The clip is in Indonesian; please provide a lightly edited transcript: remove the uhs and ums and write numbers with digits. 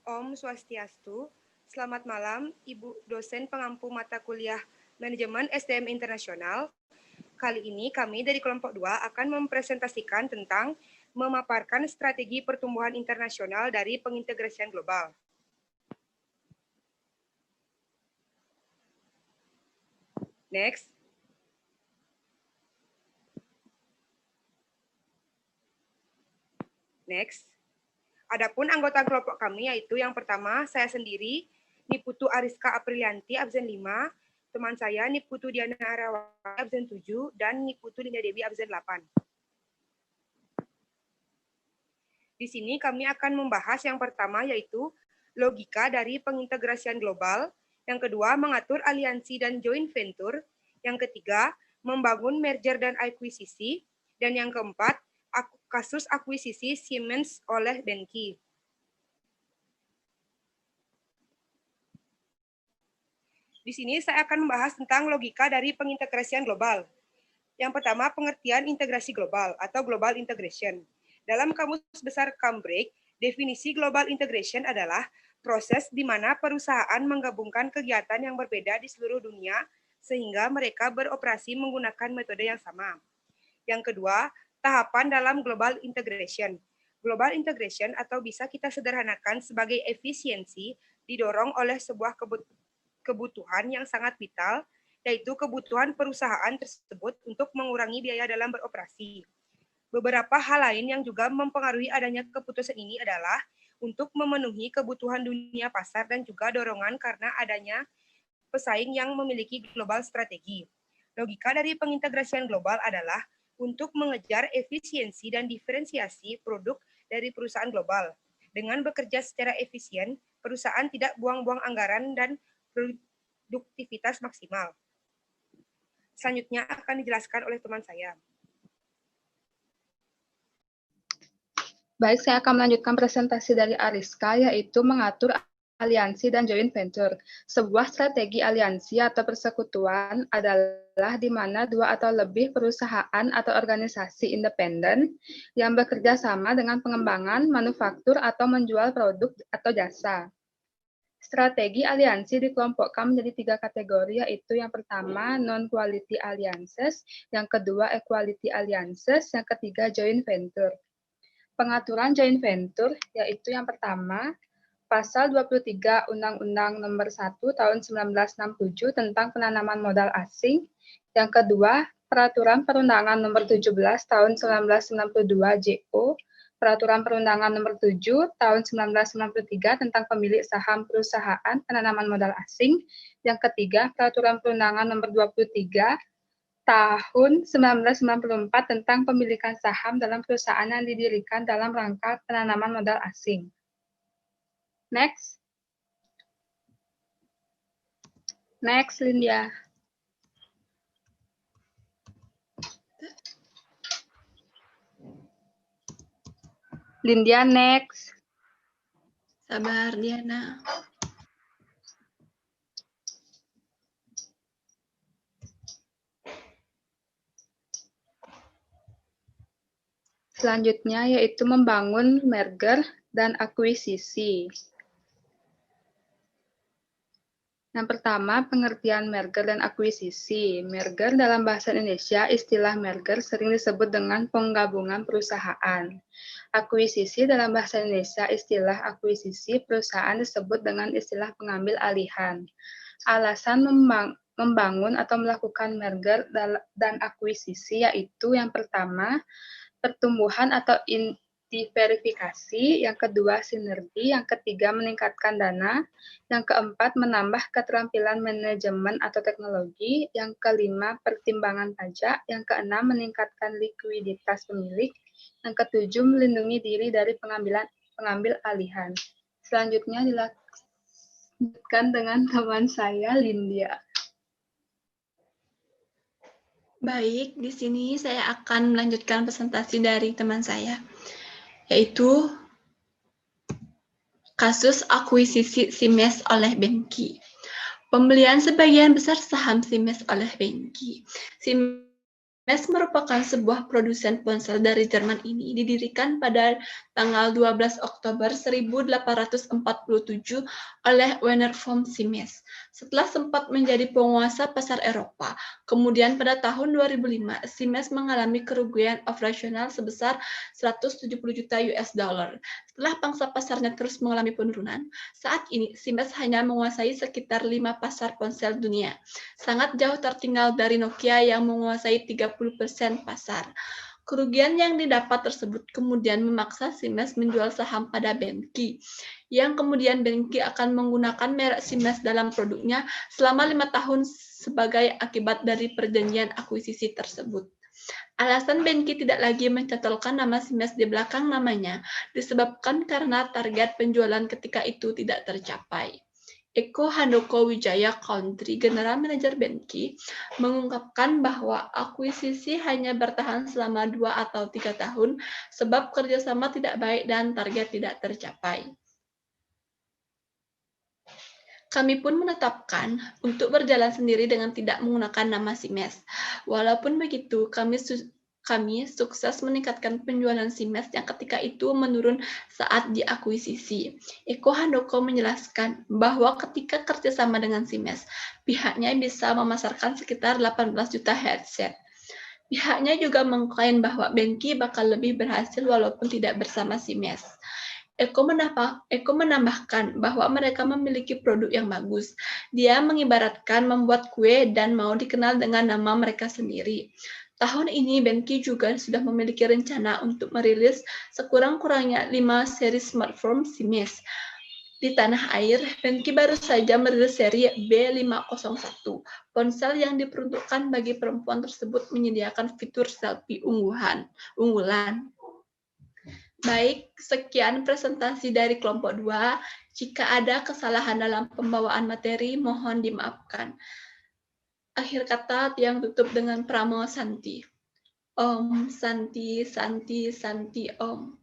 Om Swastiastu. Selamat malam, Ibu dosen pengampu mata kuliah Manajemen SDM Internasional. Kali ini kami dari kelompok 2 akan mempresentasikan tentang memaparkan strategi pertumbuhan internasional dari pengintegrasian global. Next. Next. Adapun anggota kelompok kami yaitu yang pertama saya sendiri, Niputu Ariska Aprilianti, absen 5, teman saya Niputu Diana Arawati, absen 7, dan Niputu Linda Dewi, absen 8. Di sini kami akan membahas yang pertama yaitu logika dari pengintegrasian global, yang kedua mengatur aliansi dan joint venture, yang ketiga membangun merger dan akuisisi, dan yang keempat kasus akuisisi Siemens oleh Benki. Di sini saya akan membahas tentang logika dari pengintegrasian global. Yang pertama, pengertian integrasi global atau global integration. Dalam Kamus Besar Cambridge, definisi global integration adalah proses di mana perusahaan menggabungkan kegiatan yang berbeda di seluruh dunia sehingga mereka beroperasi menggunakan metode yang sama. Yang kedua, tahapan dalam global integration. Global integration atau bisa kita sederhanakan sebagai efisiensi didorong oleh sebuah kebutuhan yang sangat vital, yaitu kebutuhan perusahaan tersebut untuk mengurangi biaya dalam beroperasi. Beberapa hal lain yang juga mempengaruhi adanya keputusan ini adalah untuk memenuhi kebutuhan dunia pasar dan juga dorongan karena adanya pesaing yang memiliki global strategi. Logika dari pengintegrasian global adalah untuk mengejar efisiensi dan diferensiasi produk dari perusahaan global. Dengan bekerja secara efisien, perusahaan tidak buang-buang anggaran dan produktivitas maksimal. Selanjutnya akan dijelaskan oleh teman saya. Baik, saya akan melanjutkan presentasi dari Ariska, yaitu mengatur aliansi dan joint venture. Sebuah strategi aliansi atau persekutuan adalah di mana dua atau lebih perusahaan atau organisasi independen yang bekerja sama dengan pengembangan, manufaktur, atau menjual produk atau jasa. Strategi aliansi dikelompokkan menjadi 3 kategori, yaitu yang pertama non-quality alliances, yang kedua equality alliances, yang ketiga joint venture. Pengaturan joint venture yaitu yang pertama, Pasal 23 Undang-Undang Nomor 1 Tahun 1967 tentang penanaman modal asing. Yang kedua, Peraturan Perundangan Nomor 17 Tahun 1992 JO, Peraturan Perundangan Nomor 7 Tahun 1993 tentang pemilik saham perusahaan penanaman modal asing. Yang ketiga, Peraturan Perundangan Nomor 23 Tahun 1994 tentang pemilikan saham dalam perusahaan yang didirikan dalam rangka penanaman modal asing. Next. Next, Lindia. Lindia, next. Sabar, Diana. Selanjutnya yaitu membangun merger dan akuisisi. Yang pertama, pengertian merger dan akuisisi. Merger dalam bahasa Indonesia, istilah merger sering disebut dengan penggabungan perusahaan. Akuisisi dalam bahasa Indonesia, istilah akuisisi perusahaan disebut dengan istilah pengambil alihan. Alasan membangun atau melakukan merger dan akuisisi yaitu yang pertama, pertumbuhan atau diverifikasi, yang kedua sinergi, yang ketiga meningkatkan dana, yang keempat menambah keterampilan manajemen atau teknologi, yang kelima pertimbangan pajak, yang keenam meningkatkan likuiditas pemilik, yang ketujuh melindungi diri dari pengambil alihan. Selanjutnya dilanjutkan dengan teman saya, Lindia. Baik, di sini saya akan melanjutkan presentasi dari teman saya, yaitu kasus akuisisi Siemens oleh Benki. Pembelian sebagian besar saham Siemens oleh Benki. Siemens Siemens merupakan sebuah produsen ponsel dari Jerman ini didirikan pada tanggal 12 Oktober 1847 oleh Werner von Siemens. Setelah sempat menjadi penguasa pasar Eropa, kemudian pada tahun 2005 Siemens mengalami kerugian operasional sebesar 170 juta US dollar. Setelah pangsa pasarnya terus mengalami penurunan, saat ini Siemens hanya menguasai sekitar 5 pasar ponsel dunia. Sangat jauh tertinggal dari Nokia yang menguasai 30% pasar. Kerugian yang didapat tersebut kemudian memaksa Siemens menjual saham pada Benki, yang kemudian Benki akan menggunakan merek Siemens dalam produknya selama 5 tahun sebagai akibat dari perjanjian akuisisi tersebut. Alasan Benki tidak lagi mencantumkan nama Siemens di belakang namanya disebabkan karena target penjualan ketika itu tidak tercapai. Eko Handoko Wijaya Country, General Manager Benki, mengungkapkan bahwa akuisisi hanya bertahan selama 2 atau 3 tahun sebab kerjasama tidak baik dan target tidak tercapai. Kami pun menetapkan untuk berjalan sendiri dengan tidak menggunakan nama Siemens. Walaupun begitu, kami sukses meningkatkan penjualan Siemens yang ketika itu menurun saat diakuisisi. Eko Handoko menjelaskan bahwa ketika kerjasama dengan Siemens, pihaknya bisa memasarkan sekitar 18 juta headset. Pihaknya juga mengklaim bahwa Benki bakal lebih berhasil walaupun tidak bersama Siemens. Eko menambahkan bahwa mereka memiliki produk yang bagus. Dia mengibaratkan membuat kue dan mau dikenal dengan nama mereka sendiri. Tahun ini Benki juga sudah memiliki rencana untuk merilis sekurang-kurangnya 5 seri smartphone Siemens. Di tanah air, Benki baru saja merilis seri B501. Ponsel yang diperuntukkan bagi perempuan tersebut menyediakan fitur selfie unggulan. Baik, sekian presentasi dari kelompok 2. Jika ada kesalahan dalam pembawaan materi, mohon dimaafkan. Akhir kata yang tutup dengan Pramo Santi. Om Santi Santi Santi Om.